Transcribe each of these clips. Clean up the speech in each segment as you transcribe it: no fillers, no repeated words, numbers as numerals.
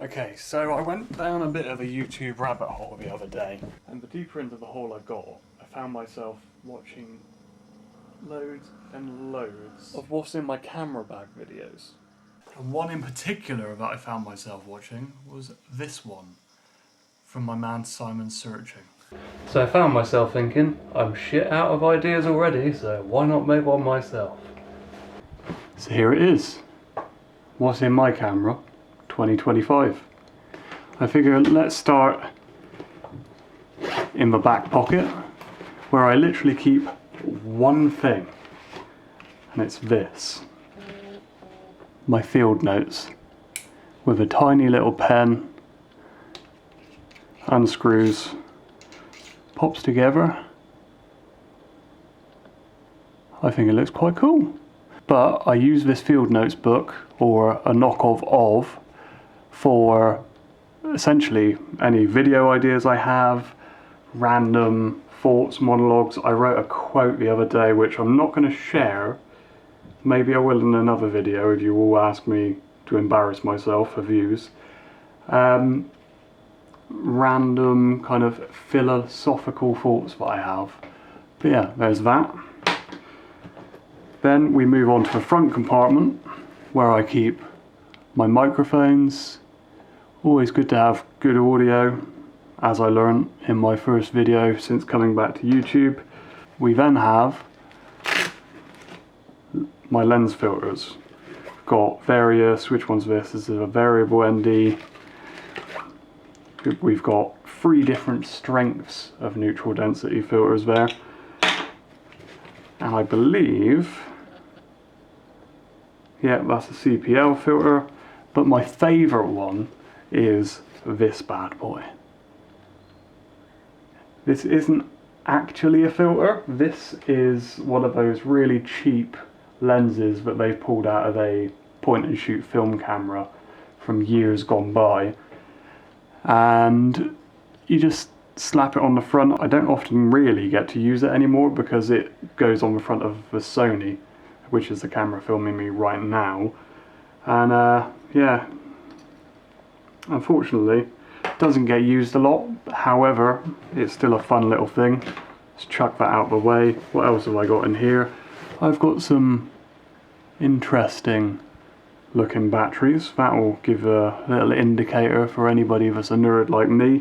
Okay, so I went down a bit of a YouTube rabbit hole the other day, and the deeper into the hole I got, I found myself watching loads and loads of what's in my camera bag videos. And one in particular that I found myself watching was this one, from my man Simon Searching. So I found myself thinking, I'm shit out of ideas already, so why not make one myself? So here it is. What's in my camera 2025. I figure let's start in the back pocket, where I literally keep one thing, and it's this. My field notes, with a tiny little pen, unscrews, pops together. I think it looks quite cool. But I use this field notes book, or a knockoff of, for essentially any video ideas I have, random thoughts, monologues. I wrote a quote the other day which I'm not going to share. Maybe I will in another video if you all ask me to embarrass myself for views. Random kind of philosophical thoughts that I have. But yeah, there's that. Then we move on to the front compartment, where I keep my microphones. Always good to have good audio, as I learned in my first video since coming back to YouTube. We then have my lens filters. Got various, which one's this? This is a variable ND. We've got 3 different strengths of neutral density filters there. And I believe, yeah, that's a CPL filter. But my favourite one is this bad boy. This isn't actually a filter. This is one of those really cheap lenses that they've pulled out of a point and shoot film camera from years gone by. And you just slap it on the front. I don't often really get to use it anymore because it goes on the front of the Sony, which is the camera filming me right now. And yeah, unfortunately, it doesn't get used a lot. However, it's still a fun little thing. Let's chuck that out the way. What else have I got in here? I've got some interesting looking batteries. That will give a little indicator for anybody that's a nerd like me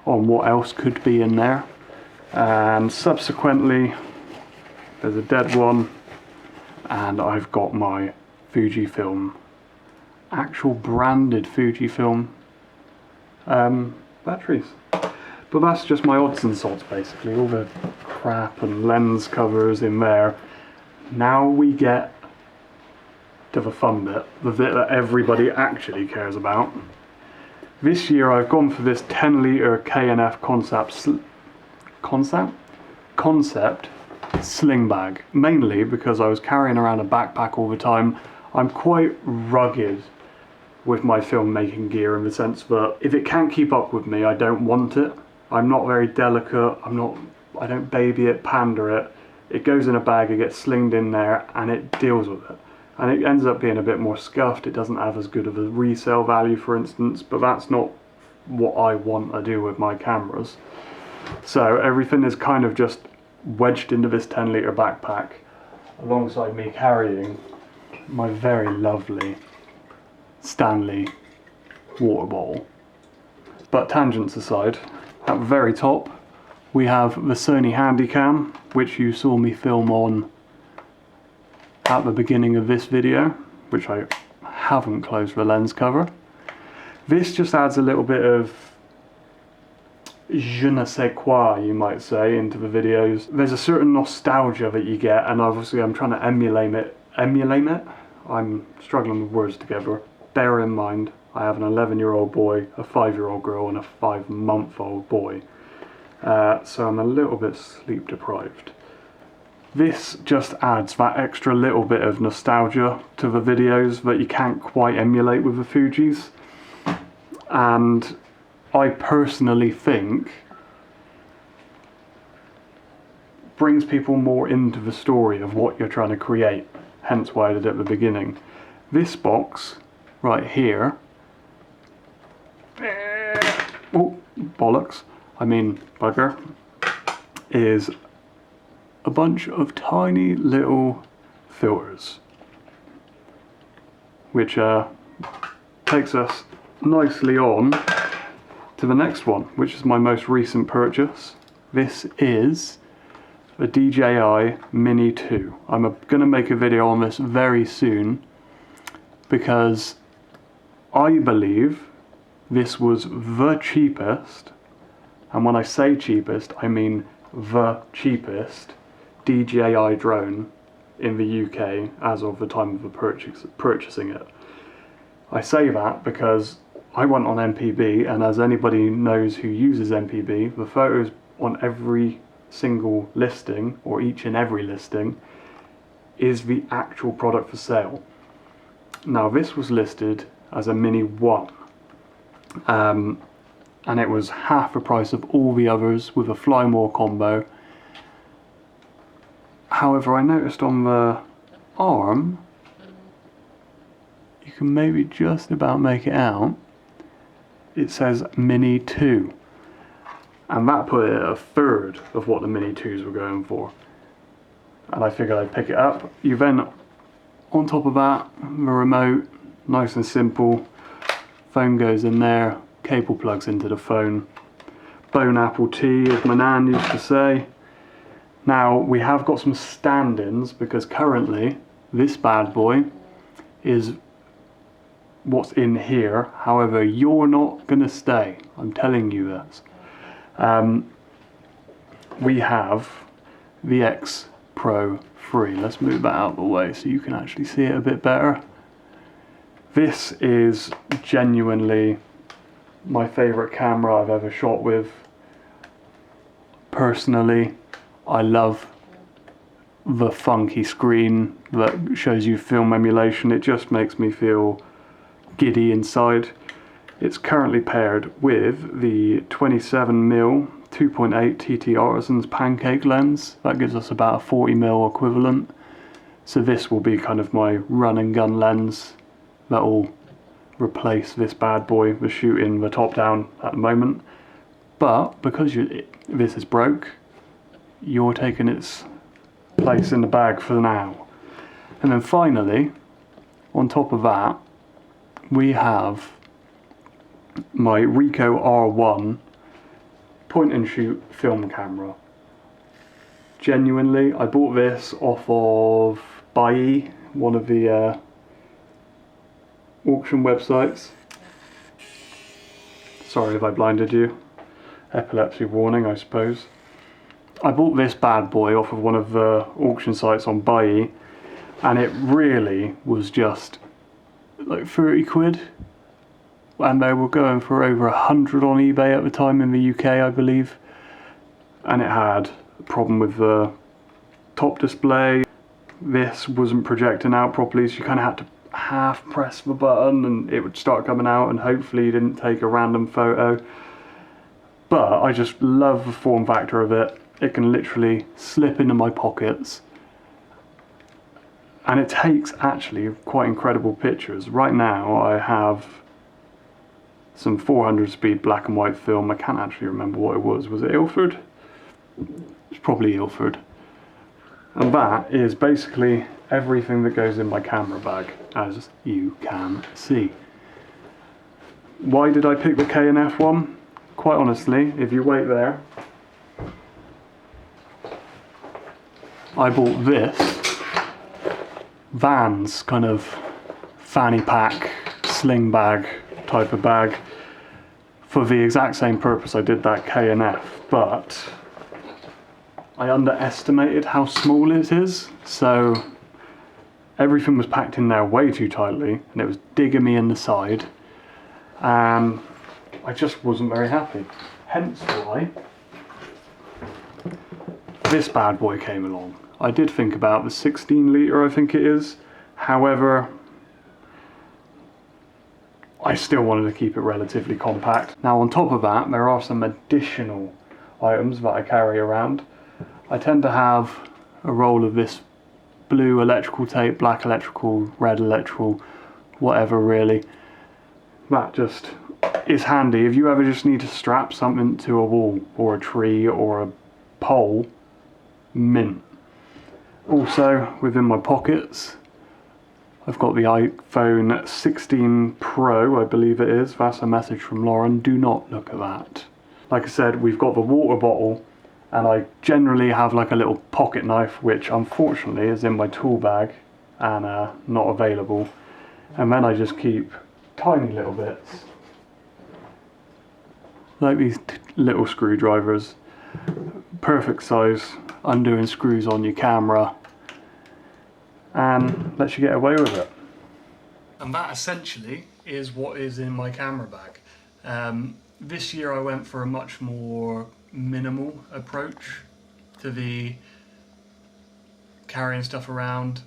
on what else could be in there. And subsequently, there's a dead one, and I've got my Fujifilm, actual branded Fujifilm batteries. But that's just my odds and sods basically, all the crap and lens covers in there. Now we get to the fun bit, the bit that everybody actually cares about. This year I've gone for this 10 litre K&F concept sling bag, mainly because I was carrying around a backpack all the time. I'm quite rugged with my filmmaking gear in the sense that if it can't keep up with me, I don't want it. I'm not very delicate, I don't baby it, pander it. It goes in a bag, it gets slinged in there, and it deals with it. And it ends up being a bit more scuffed. It doesn't have as good of a resale value, for instance, but that's not what I want to do with my cameras. So everything is kind of just wedged into this 10 litre backpack, alongside me carrying my very lovely Stanley water bottle. But tangents aside, at the very top we have the Sony Handycam, which you saw me film on at the beginning of this video, which I haven't closed the lens cover. This just adds a little bit of je ne sais quoi, you might say, into the videos. There's a certain nostalgia that you get, and obviously I'm trying to emulate it. I'm struggling with words together. Bear in mind, I have an 11-year-old boy, a 5-year-old girl, and a 5-month-old boy. So I'm a little bit sleep deprived. This just adds that extra little bit of nostalgia to the videos that you can't quite emulate with the Fujis. And I personally think brings people more into the story of what you're trying to create, hence why I did it at the beginning. This box right here oh, bollocks, I mean bugger, is a bunch of tiny little filters, which takes us nicely on to the next one, which is my most recent purchase. This is a DJI Mini 2. I'm going to make a video on this very soon because I believe this was the cheapest, and when I say cheapest, I mean the cheapest DJI drone in the UK as of the time of the purchasing it. I say that because I went on MPB, and as anybody knows who uses MPB, the photos on every single listing, or each and every listing, is the actual product for sale. Now this was listed as a Mini 1, and it was half the price of all the others with a Fly More combo. However, I noticed on the arm, you can maybe just about make it out, it says Mini 2. And that put it at a third of what the Mini 2s were going for. And I figured I'd pick it up. You then, on top of that, the remote, nice and simple. Phone goes in there, cable plugs into the phone. Bone apple tea, as my nan used to say. Now, we have got some stand-ins because currently, this bad boy is what's in here. However, you're not going to stay. I'm telling you this. We have the X Pro 3. Let's move that out of the way so you can actually see it a bit better. This is genuinely my favourite camera I've ever shot with. Personally, I love the funky screen that shows you film emulation. It just makes me feel giddy inside. It's currently paired with the 27mm 2.8 TT Artisan's pancake lens. That gives us about a 40mm equivalent. So this will be kind of my run and gun lens that will replace this bad boy with shooting the top down at the moment. But because this is broke, you're taking its place in the bag for now. And then finally, on top of that, we have my Ricoh R1 point and shoot film camera. Genuinely, I bought this off of Buy, one of the auction websites. Sorry if I blinded you. Epilepsy warning, I suppose. I bought this bad boy off of one of the auction sites on Buy, and it really was just like 30 quid. And they were going for over 100 on eBay at the time in the UK, I believe. And it had a problem with the top display. This wasn't projecting out properly, so you kind of had to half press the button and it would start coming out, and hopefully you didn't take a random photo. But I just love the form factor of it. It can literally slip into my pockets. And it takes actually quite incredible pictures. Right now I have some 400 speed black and white film. I can't actually remember what it was. Was it Ilford? It's probably Ilford. And that is basically everything that goes in my camera bag, as you can see. Why did I pick the K&F one? Quite honestly, if you wait there, I bought this Vans kind of fanny pack, sling bag type of bag for the exact same purpose I did that K&F, but I underestimated how small it is, so everything was packed in there way too tightly and it was digging me in the side, and I just wasn't very happy. Hence why this bad boy came along. I did think about the 16 litre, I think it is. However, I still wanted to keep it relatively compact. Now on top of that, there are some additional items that I carry around. I tend to have a roll of this blue electrical tape, black electrical, red electrical, whatever really. That just is handy if you ever just need to strap something to a wall or a tree or a pole. Mint. Also, within my pockets, I've got the iPhone 16 Pro, I believe it is. That's a message from Lauren. Do not look at that. Like I said, we've got the water bottle, and I generally have like a little pocket knife, which unfortunately is in my tool bag and not available. And then I just keep tiny little bits, like these little screwdrivers, perfect size, undoing screws on your camera, and lets you get away with it. And that essentially is what is in my camera bag. This year I went for a much more minimal approach to the carrying stuff around.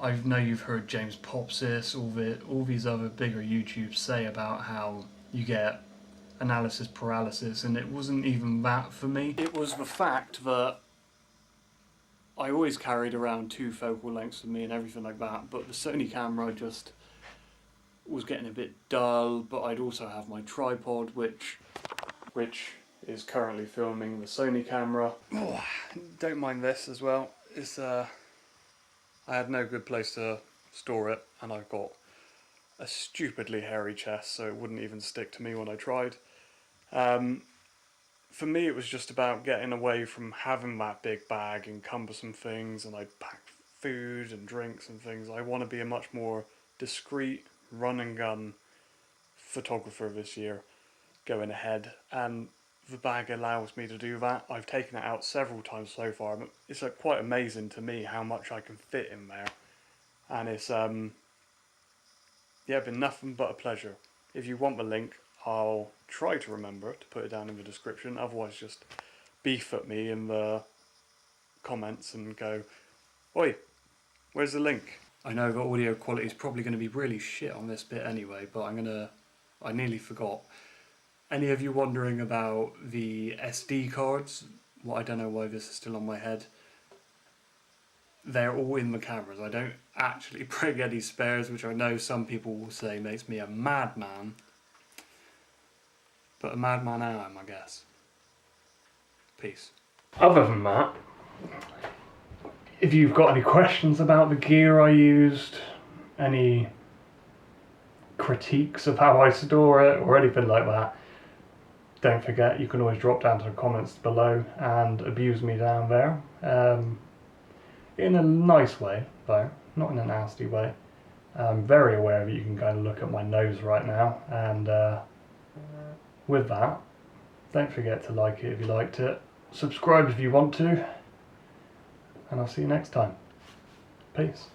I know you've heard James Popsis, all these other bigger YouTubes say about how you get analysis paralysis, and it wasn't even that for me. It was the fact that I always carried around 2 focal lengths with me and everything like that, but the Sony camera just was getting a bit dull. But I'd also have my tripod, which is currently filming the Sony camera. Oh, don't mind this as well. It's I had no good place to store it, and I've got a stupidly hairy chest, so it wouldn't even stick to me when I tried. For me, it was just about getting away from having that big bag and cumbersome things, and I'd pack food and drinks and things. I want to be a much more discreet run and gun photographer this year going ahead, and the bag allows me to do that. I've taken it out several times so far, but it's quite amazing to me how much I can fit in there, and it's yeah, been nothing but a pleasure. If you want the link, I'll try to remember to put it down in the description, otherwise just beef at me in the comments and go, oi, where's the link? I know the audio quality is probably going to be really shit on this bit anyway, but I nearly forgot. Any of you wondering about the SD cards? Well, I don't know why this is still on my head. They're all in the cameras. I don't actually bring any spares, which I know some people will say makes me a madman. But a madman I am, I guess. Peace. Other than that, if you've got any questions about the gear I used, any critiques of how I store it, or anything like that, don't forget you can always drop down to the comments below and abuse me down there. In a nice way, though, not in a nasty way. I'm very aware that you can kind of look at my nose right now, and with that, don't forget to like it if you liked it, subscribe if you want to, and I'll see you next time. Peace.